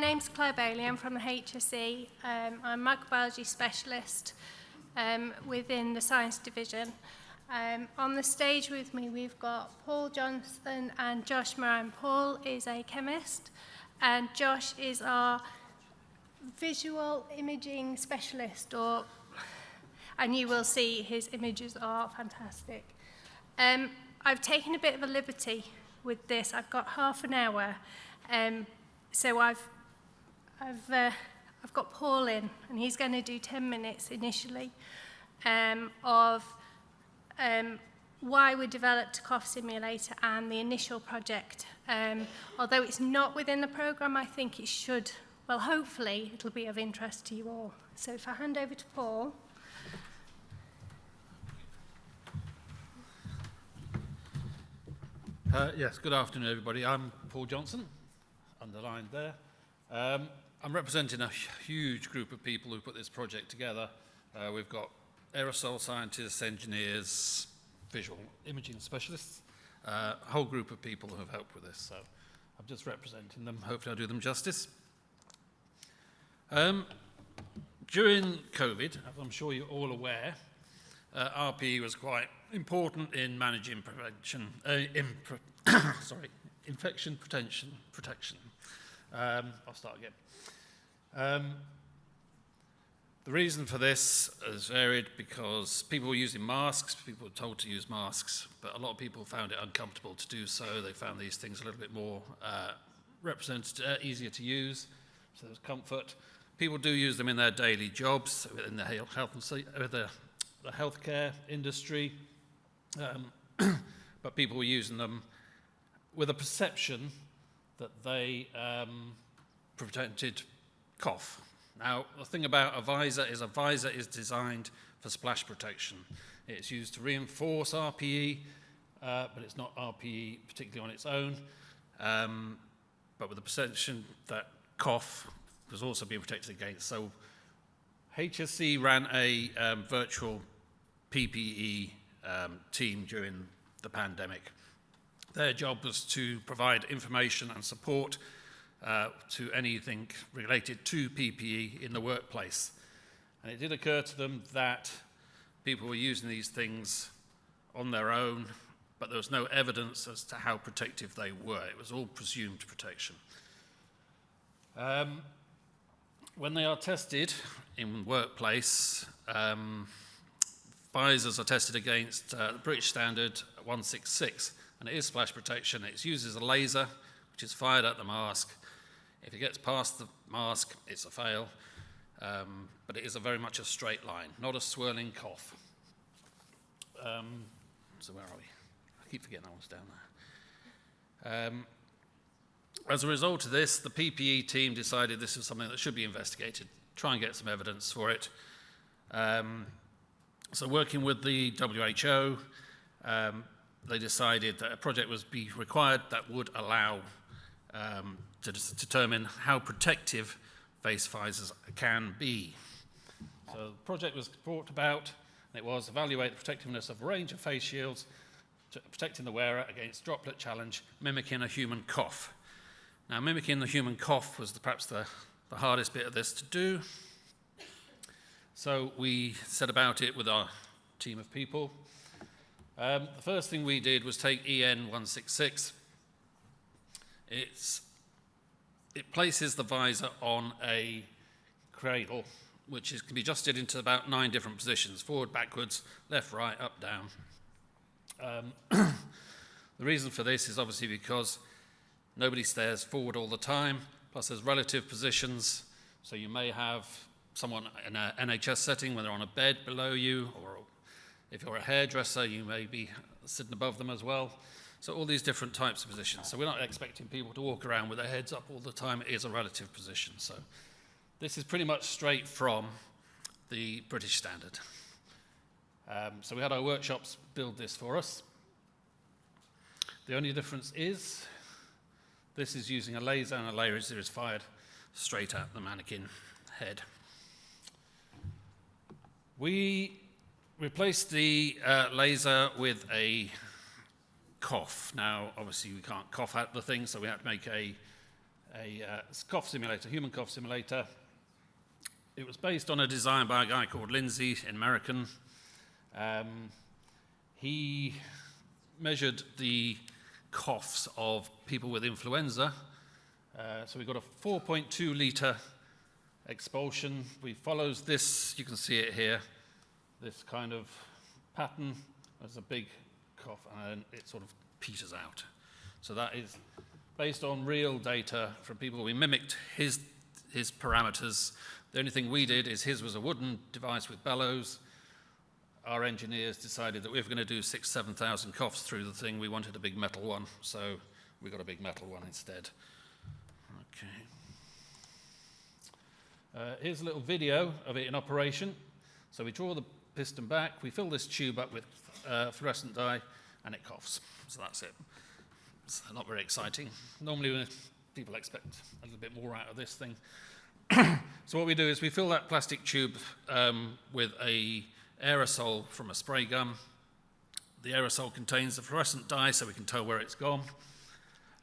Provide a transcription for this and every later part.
name's Claire Bailey. I'm from the HSE. I'm a microbiology specialist within the science division. On the stage with me, we've got Paul Johnson and Josh Moran. Paul is a chemist, and Josh is our visual imaging specialist, and you will see his images are fantastic. I've taken a bit of a liberty with this. I've got half an hour, so I've got Paul in, and he's going to do 10 minutes initially of why we developed a cough simulator and the initial project. Although it's not within the programme, I think it should, well, hopefully it'll be of interest to you all. So if I hand over to Paul. Yes, good afternoon, everybody. I'm Paul Johnson, underlined there. I'm representing a huge group of people who put this project together. We've got aerosol scientists, engineers, visual imaging specialists, a whole group of people who have helped with this. So I'm just representing them. Hopefully I'll do them justice. During COVID, as I'm sure you're all aware, RPE was quite important in managing prevention, infection protection. I'll start again. The reason for this has varied because people were using masks, people were told to use masks, but a lot of people found it uncomfortable to do so. They found these things a little bit more easier to use, so there's comfort. People do use them in their daily jobs, in the the healthcare industry, but people were using them with a perception that they prevented cough. Now, the thing about a visor is designed for splash protection. It's used to reinforce RPE, but it's not RPE particularly on its own, but with the perception that cough was also being protected against. So HSC ran a virtual PPE team during the pandemic. Their job was to provide information and support to anything related to PPE in the workplace. And it did occur to them that people were using these things on their own, but there was no evidence as to how protective they were. It was all presumed protection. When they are tested in workplace, visors are tested against the British standard 166, and it is splash protection. It uses a laser, which is fired at the mask. If it gets past the mask, it's a fail, but it is very much a straight line, not a swirling cough. So where are we? I keep forgetting I was down there. As a result of this, the PPE team decided this is something that should be investigated, try and get some evidence for it. So working with the WHO, they decided that a project was be required that would allow to determine how protective face visors can be. So the project was brought about, and it was evaluate the protectiveness of a range of face shields, protecting the wearer against droplet challenge, mimicking a human cough. Now, mimicking the human cough was perhaps the hardest bit of this to do. So we set about it with our team of people. The first thing we did was take EN 166. It places the visor on a cradle, which can be adjusted into about 9 different positions: forward, backwards, left, right, up, down. The reason for this is obviously because nobody stares forward all the time, plus there's relative positions, so you may have someone in an NHS setting when they're on a bed below you, or if you're a hairdresser, you may be sitting above them as well. So all these different types of positions. So we're not expecting people to walk around with their heads up all the time. It is a relative position. So this is pretty much straight from the British standard. So we had our workshops build this for us. The only difference is this is using a laser, and a laser is fired straight at the mannequin head. We replaced the laser with a cough. Now, obviously, we can't cough at the thing, so we had to make a cough simulator, human cough simulator. It was based on a design by a guy called Lindsay, an American. He measured the coughs of people with influenza. So we got a 4.2 litre expulsion. We follows this, you can see it here, this kind of pattern. There's a big cough and then it sort of peters out. So that is based on real data from people. We mimicked his parameters. The only thing we did is his was a wooden device with bellows. Our engineers decided that we were going to do 6,000 to 7,000 coughs through the thing. We wanted a big metal one, so we got a big metal one instead. Okay. Here's a little video of it in operation. So we draw the piston back, we fill this tube up with fluorescent dye, and it coughs. So that's it. It's not very exciting. Normally people expect a little bit more out of this thing. So what we do is we fill that plastic tube with a aerosol from a spray gun. The aerosol contains the fluorescent dye so we can tell where it's gone.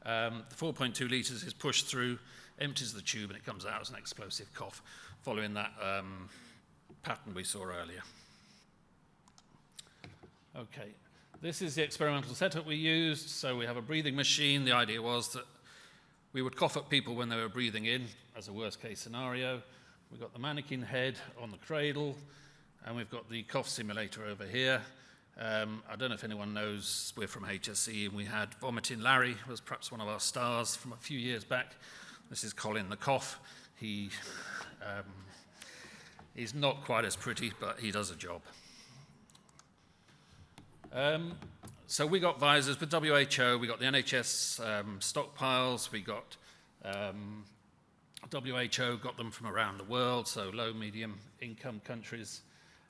The 4.2 litres is pushed through, empties the tube, and it comes out as an explosive cough, following that pattern we saw earlier. Okay, this is the experimental setup we used. So we have a breathing machine. The idea was that we would cough at people when they were breathing in, as a worst case scenario. We've got the mannequin head on the cradle, and we've got the cough simulator over here. I don't know if anyone knows, we're from HSE, and we had Vomiting Larry, was perhaps one of our stars from a few years back. This is Colin the cough. He's not quite as pretty, but he does a job. So we got visors with WHO, we got the NHS stockpiles, we got WHO got them from around the world, so low, medium income countries.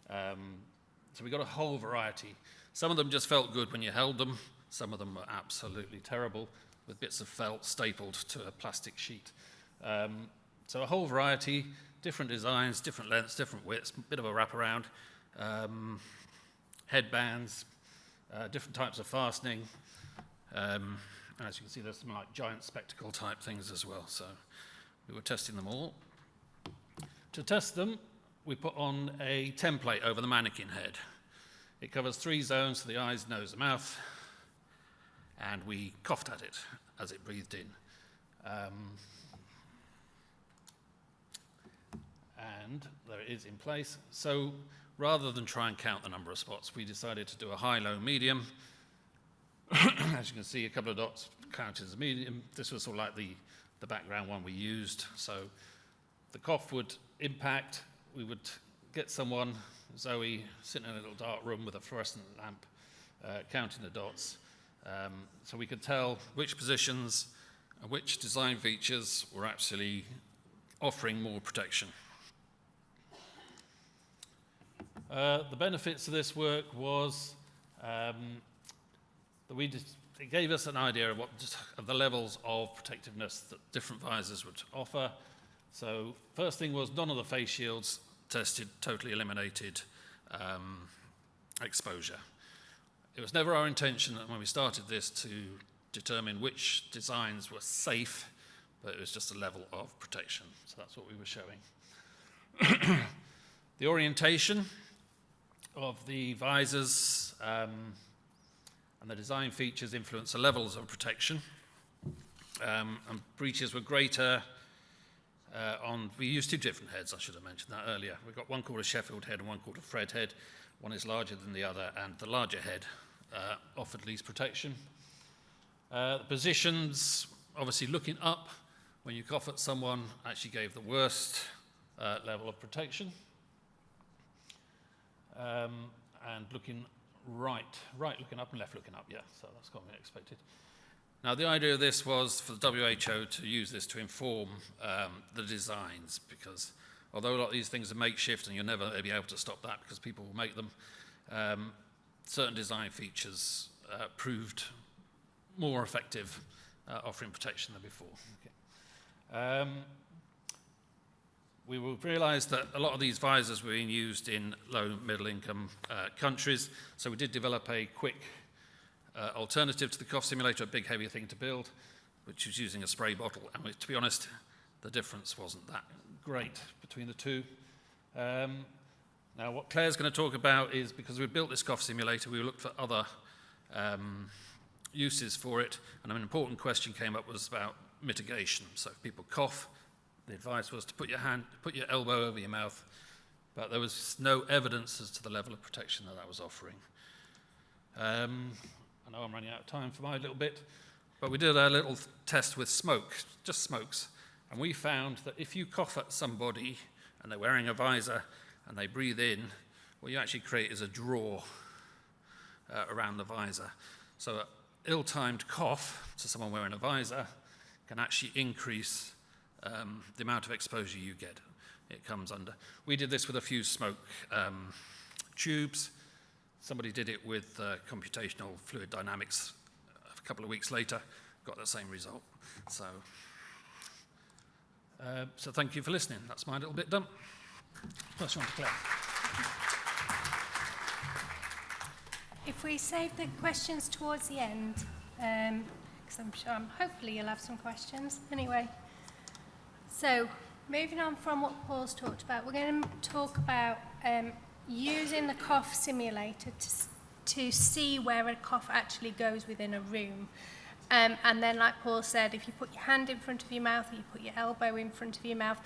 So we got a whole variety. Some of them just felt good when you held them. Some of them were absolutely terrible, with bits of felt stapled to a plastic sheet. So a whole variety, different designs, different lengths, different widths, bit of a wraparound, headbands, different types of fastening. And as you can see, there's some like giant spectacle type things as well. So we were testing them all. To test them, we put on a template over the mannequin head. It covers 3 zones, so the eyes, nose, and mouth, and we coughed at it as it breathed in. And there it is in place. So rather than try and count the number of spots, we decided to do a high, low, medium. As you can see, a couple of dots counted as medium. This was sort of like the background one we used. So the cough would impact. We would get someone, Zoe, sitting in a little dark room with a fluorescent lamp, counting the dots. So we could tell which positions and which design features were actually offering more protection. The benefits of this work was that it gave us an idea of the levels of protectiveness that different visors would offer. So first thing was none of the face shields tested totally eliminated exposure. It was never our intention that when we started this to determine which designs were safe, but it was just a level of protection. So that's what we were showing. The orientation of the visors and the design features influence the levels of protection. And breaches were greater we used 2 different heads, I should have mentioned that earlier. We've got one called a Sheffield head and one called a Fred head. One is larger than the other, and the larger head offered least protection. The positions, obviously looking up when you cough at someone, actually gave the worst level of protection. And looking right looking up and left looking up, yeah, so that's commonly expected. Now, the idea of this was for the WHO to use this to inform the designs, because although a lot of these things are makeshift and you'll never be able to stop that because people will make them, certain design features proved more effective offering protection than before. Okay. We realised that a lot of these visors were being used in low, middle income countries, so we did develop a quick alternative to the cough simulator, a big heavy thing to build. which was using a spray bottle. And to be honest, the difference wasn't that great between the two. Now, what Claire's going to talk about is, because we built this cough simulator, we looked for other uses for it, and an important question came up was about mitigation. So if people cough, the advice was to put your elbow over your mouth, but there was no evidence as to the level of protection that was offering. I know I'm running out of time for my little bit, but we did a little test with smoke, just smokes, and we found that if you cough at somebody and they're wearing a visor and they breathe in, what you actually create is a draw around the visor. So an ill-timed cough to someone wearing a visor can actually increase the amount of exposure you get. It comes under. We did this with a few smoke tubes. Somebody did it with computational fluid dynamics a couple of weeks later, got the same result. So thank you for listening. That's my little bit done. Pass you on to Claire. If we save the questions towards the end, because I'm sure, hopefully you'll have some questions. Anyway, so moving on from what Paul's talked about, we're going to talk about using the cough simulator to see where a cough actually goes within a room. And then, like Paul said, if you put your hand in front of your mouth or you put your elbow in front of your mouth,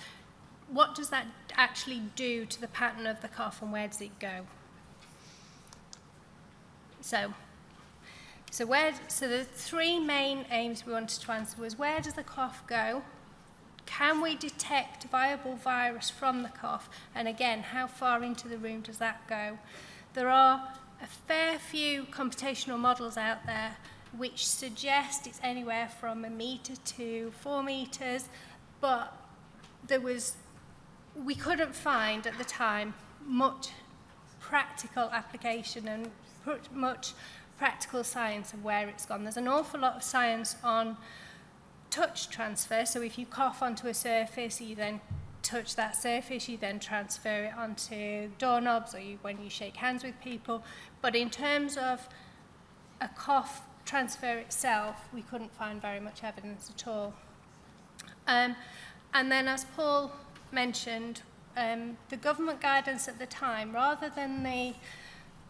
what does that actually do to the pattern of the cough, and where does it go? So the three main aims we wanted to answer was, where does the cough go? Can we detect viable virus from the cough? And again, how far into the room does that go? There are a fair few computational models out there which suggest it's anywhere from 1 metre to 4 metres, but we couldn't find at the time much practical application and much practical science of where it's gone. There's an awful lot of science on touch transfer. So if you cough onto a surface, you then touch that surface, you then transfer it onto doorknobs, or when you shake hands with people. But in terms of a cough transfer itself, we couldn't find very much evidence at all. And then, as Paul mentioned, the government guidance at the time, rather than the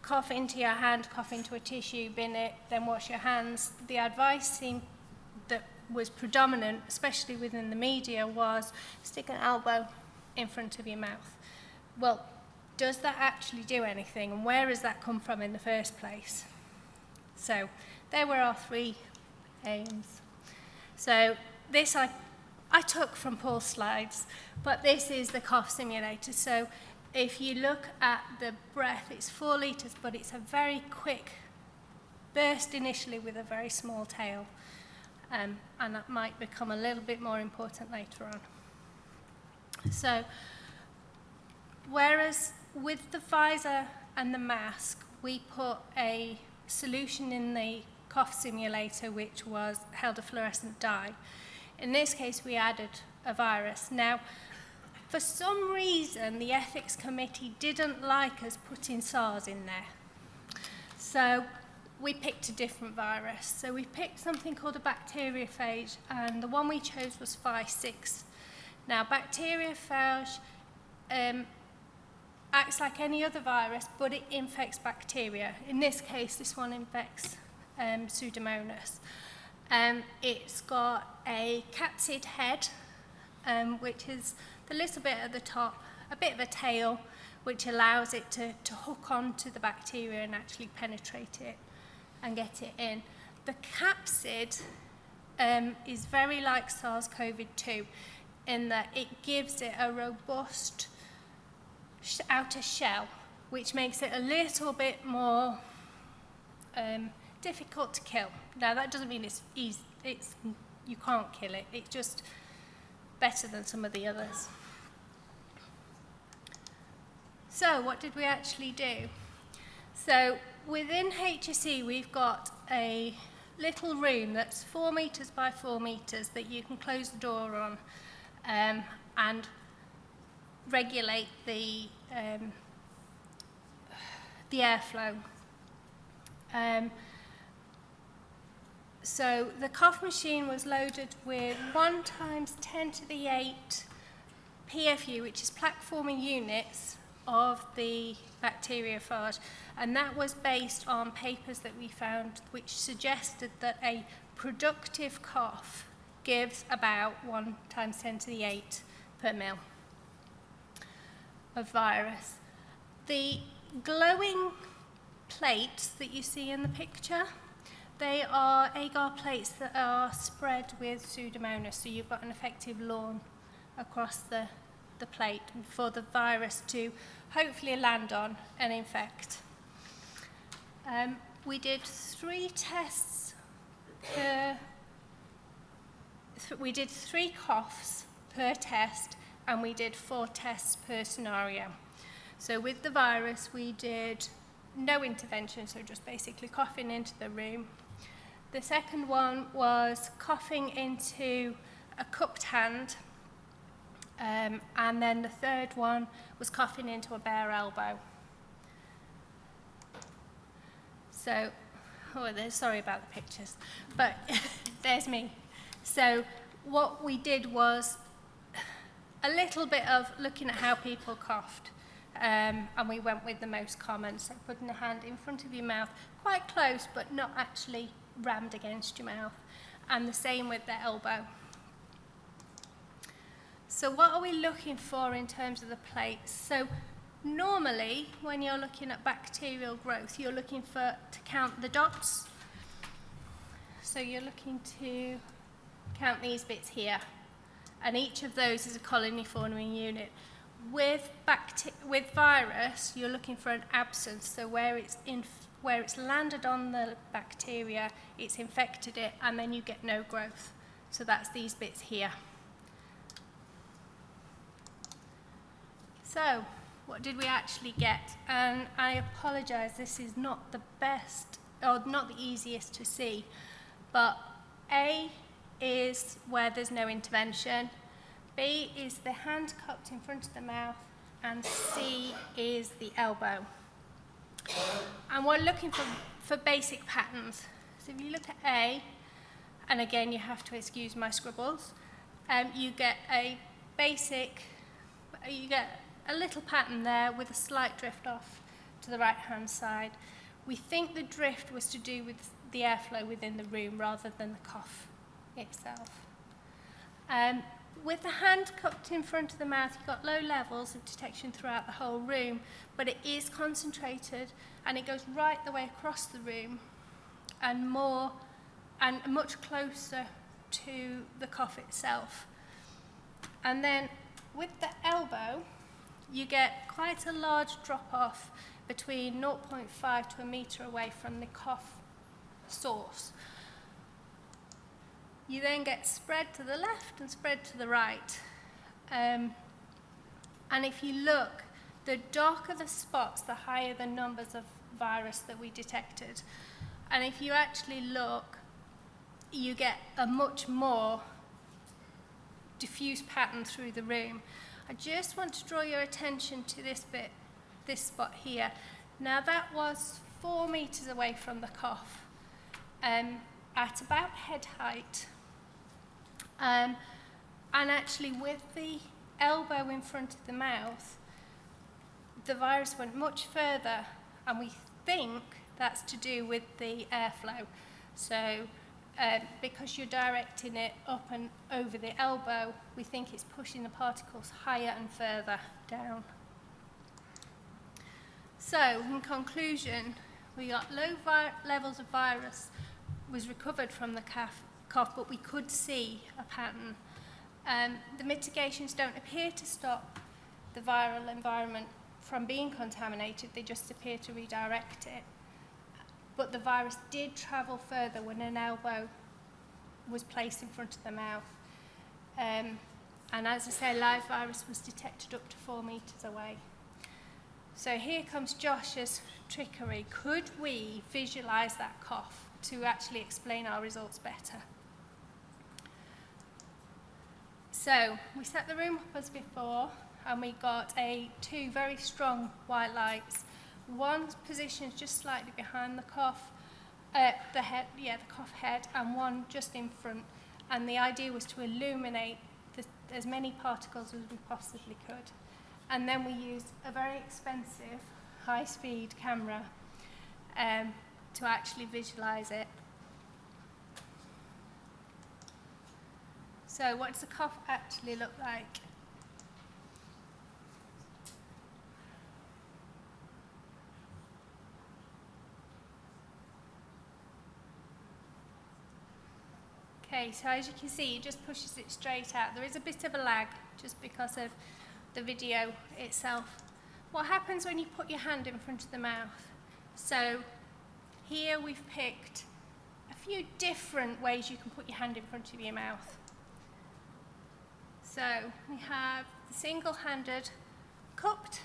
cough into your hand, cough into a tissue, bin it, then wash your hands, the advice that was predominant, especially within the media, was stick an elbow in front of your mouth. Well, does that actually do anything, and where has that come from in the first place? So there were our three aims. So this I took from Paul's slides, but this is the cough simulator. So if you look at the breath, it's 4 litres, but it's a very quick burst initially with a very small tail. And that might become a little bit more important later on. So, whereas with the visor and the mask, we put a solution in the cough simulator which held a fluorescent dye. In this case, we added a virus. Now, for some reason, the ethics committee didn't like us putting SARS in there. So we picked a different virus. So we picked something called a bacteriophage, and the one we chose was Phi6. Now, bacteriophage acts like any other virus, but it infects bacteria. In this case, this one infects Pseudomonas. It's got a capsid head, which is the little bit at the top, a bit of a tail, which allows it to hook onto the bacteria and actually penetrate it and get it in. The capsid is very like SARS-CoV-2 in that it gives it a robust outer shell, which makes it a little bit more difficult to kill. Now, that doesn't mean it's easy. You can't kill it. It's just better than some of the others. So what did we actually do? So within HSE, we've got a little room that's 4 metres by 4 metres that you can close the door on and regulate the airflow. So the cough machine was loaded with 1 times 10 to the 8 PFU, which is plaque forming units of the bacteriophage, and that was based on papers that we found which suggested that a productive cough gives about 1 times 10 to the 8 per mil of virus. The glowing plates that you see in the picture, they are agar plates that are spread with Pseudomonas, so you've got an effective lawn across the plate for the virus to hopefully land on and infect. We did 3 tests we did 3 coughs per test, and we did 4 tests per scenario. So with the virus, we did no intervention, so just basically coughing into the room. The second one was coughing into a cupped hand, and then the third one was coughing into a bare elbow. So, sorry about the pictures, but there's me. So what we did was a little bit of looking at how people coughed, and we went with the most common, so putting a hand in front of your mouth, quite close, but not actually rammed against your mouth, and the same with the elbow. So what are we looking for in terms of the plates? So normally, when you're looking at bacterial growth, you're looking to count the dots. So you're looking to count these bits here, and each of those is a colony forming unit. With virus, you're looking for an absence, so where it's landed on the bacteria, it's infected it, and then you get no growth. So that's these bits here. So what did we actually get? And I apologise, this is not the best, or not the easiest to see, but A is where there's no intervention, B is the hand cupped in front of the mouth, and C is the elbow. And we're looking for basic patterns. So if you look at A, and again you have to excuse my scribbles, you get a little pattern there with a slight drift off to the right hand side. We think the drift was to do with the airflow within the room rather than the cough itself. With the hand cupped in front of the mouth, you've got low levels of detection throughout the whole room, but it is concentrated and it goes right the way across the room and much closer to the cough itself. And then with the elbow, you get quite a large drop off between 0.5 to a metre away from the cough source. You then get spread to the left and spread to the right. And if you look, the darker the spots, the higher the numbers of virus that we detected. And if you actually look, you get a much more diffuse pattern through the room. I just want to draw your attention to this bit, this spot here. Now that was 4 metres away from the cough, at about head height. And actually with the elbow in front of the mouth, the virus went much further, and we think that's to do with the airflow. So because you're directing it up and over the elbow, we think it's pushing the particles higher and further down. So in conclusion, we got low levels of virus was recovered from the cough, but we could see a pattern. The mitigations don't appear to stop the viral environment from being contaminated, they just appear to redirect it. But the virus did travel further when an elbow was placed in front of the mouth. And as I say, live virus was detected up to 4 metres away. So here comes Josh's trickery. Could we visualise that cough to actually explain our results better? So we set the room up as before, and we got 2 very strong white lights. One positioned just slightly behind the cough, The head, yeah, the cough head, and one just in front. And the idea was to illuminate as many particles as we possibly could. And then we used a very expensive high-speed camera to actually visualize it. So what does the cough actually look like? Okay, so as you can see, it just pushes it straight out. There is a bit of a lag just because of the video itself. What happens when you put your hand in front of the mouth? So here we've picked a few different ways you can put your hand in front of your mouth. So we have the single-handed cupped,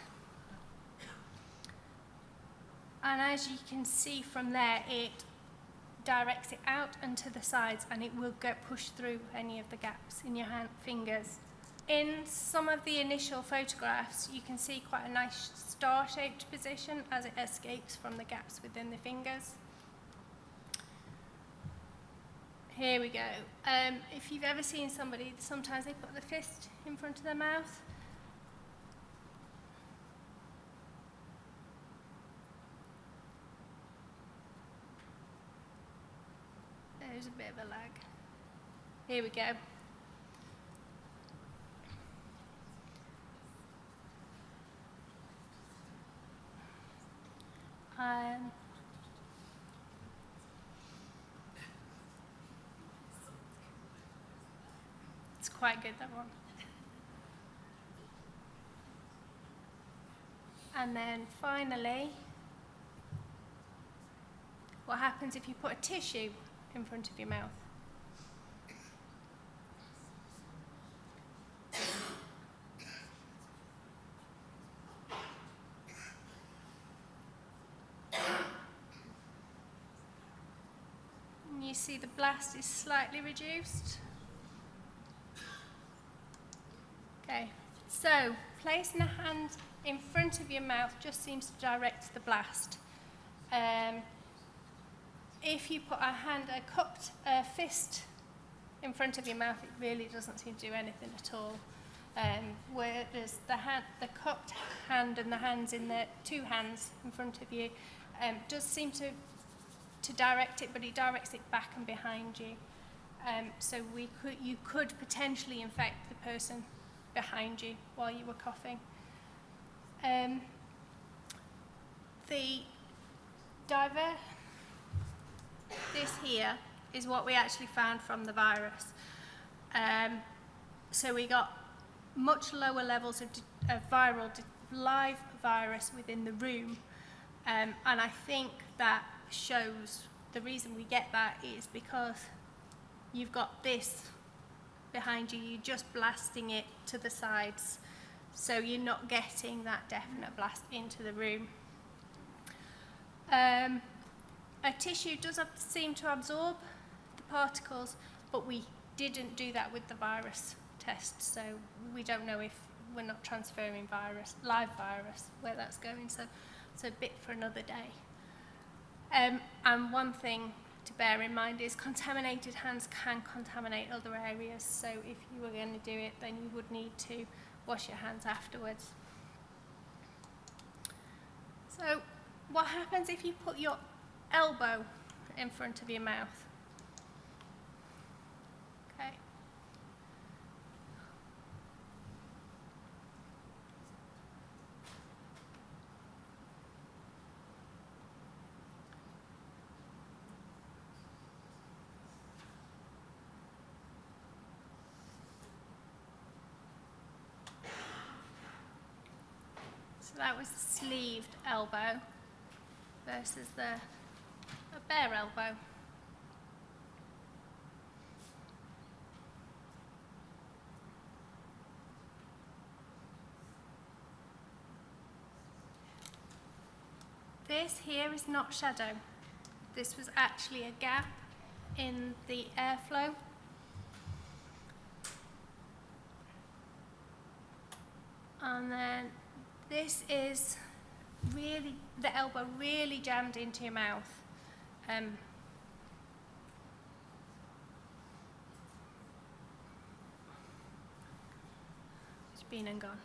and as you can see from there, it directs it out and to the sides, and it will get pushed through any of the gaps in your fingers. In some of the initial photographs, you can see quite a nice star-shaped position as it escapes from the gaps within the fingers. Here we go. If you've ever seen somebody, sometimes they put the fist in front of their mouth. There's a bit of a lag. Here we go. It's quite good, that one. And then finally, what happens if you put a tissue in front of your mouth? And you see the blast is slightly reduced. Okay, so placing a hand in front of your mouth just seems to direct the blast. If you put a cupped fist in front of your mouth, it really doesn't seem to do anything at all. Whereas the cupped hand and the hands in the two hands in front of you does seem to direct it, but it directs it back and behind you. So you could potentially infect the person behind you while you were coughing. This here is what we actually found from the virus. So we got much lower levels of live virus within the room, and I think that shows the reason we get that is because you've got this behind you, you're just blasting it to the sides, so you're not getting that definite blast into the room. A tissue does seem to absorb the particles, but we didn't do that with the virus test, so we don't know if we're not transferring live virus, where that's going, so it's a bit for another day. And one thing to bear in mind is contaminated hands can contaminate other areas, so if you were going to do it, then you would need to wash your hands afterwards. So what happens if you put your elbow in front of your mouth? Okay. So that was the sleeved elbow versus a bare elbow. This here is not shadow. This was actually a gap in the airflow. And then this is really, the elbow really jammed into your mouth. been and gone.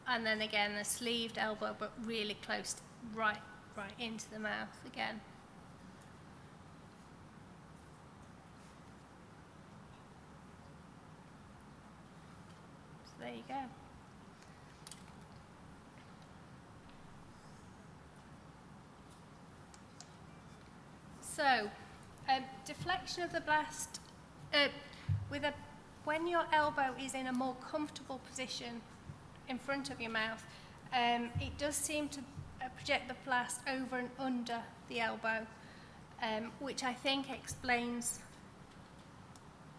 And then again, the sleeved elbow, but really close, right into the mouth again. So there you go. So, deflection of the blast, when your elbow is in a more comfortable position in front of your mouth, it does seem to project the blast over and under the elbow, which I think explains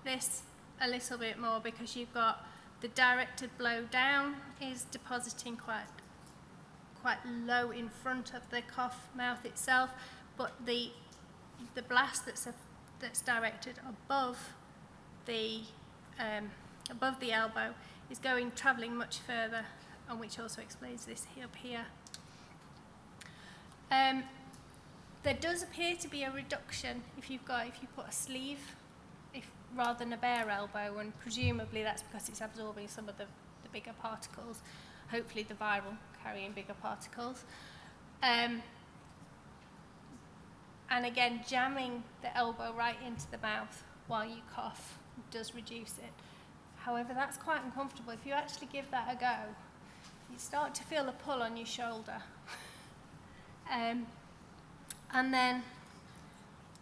this a little bit more, because you've got the directed blow down is depositing quite low in front of the cough mouth itself, but the blast that's directed above the elbow is travelling much further, and which also explains this up here. There does appear to be a reduction if you put a sleeve rather than a bare elbow, and presumably that's because it's absorbing some of the bigger particles, hopefully the viral carrying bigger particles. And again, jamming the elbow right into the mouth while you cough does reduce it. However, that's quite uncomfortable. If you actually give that a go, you start to feel a pull on your shoulder. And then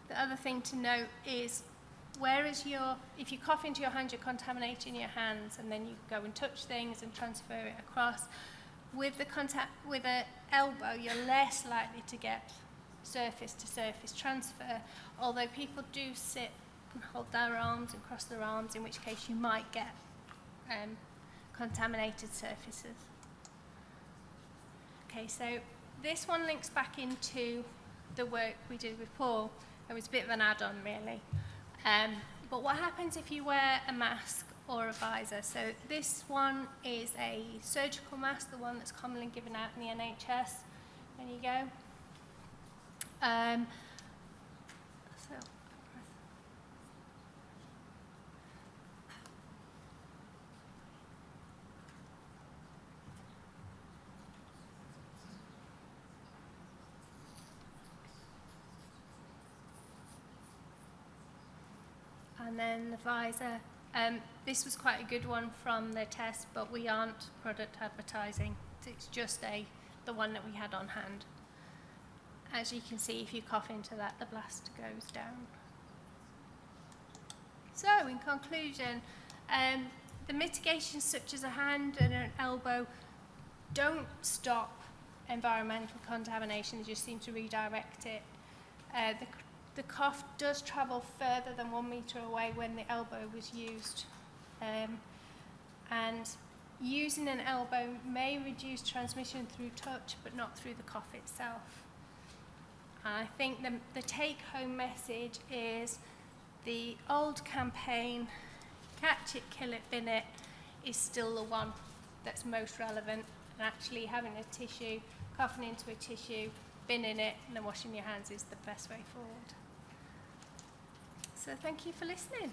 the other thing to note is, if you cough into your hand, you're contaminating your hands, and then you go and touch things and transfer it across. With an elbow, you're less likely to get surface-to-surface transfer, although people do sit and hold their arms and cross their arms, in which case you might get contaminated surfaces. Okay, so this one links back into the work we did with Paul. It was a bit of an add-on, really. But what happens if you wear a mask or a visor? So this one is a surgical mask, the one that's commonly given out in the NHS when you go. And then the visor, this was quite a good one from the test, but we aren't product advertising. It's just the one that we had on hand. As you can see, if you cough into that, the blast goes down. So, in conclusion, the mitigations such as a hand and an elbow don't stop environmental contamination, they just seem to redirect it. The cough does travel further than 1 metre away when the elbow was used. And using an elbow may reduce transmission through touch, but not through the cough itself. I think the take-home message is the old campaign, catch it, kill it, bin it, is still the one that's most relevant, and actually having a tissue, coughing into a tissue, binning it, and then washing your hands is the best way forward. So thank you for listening.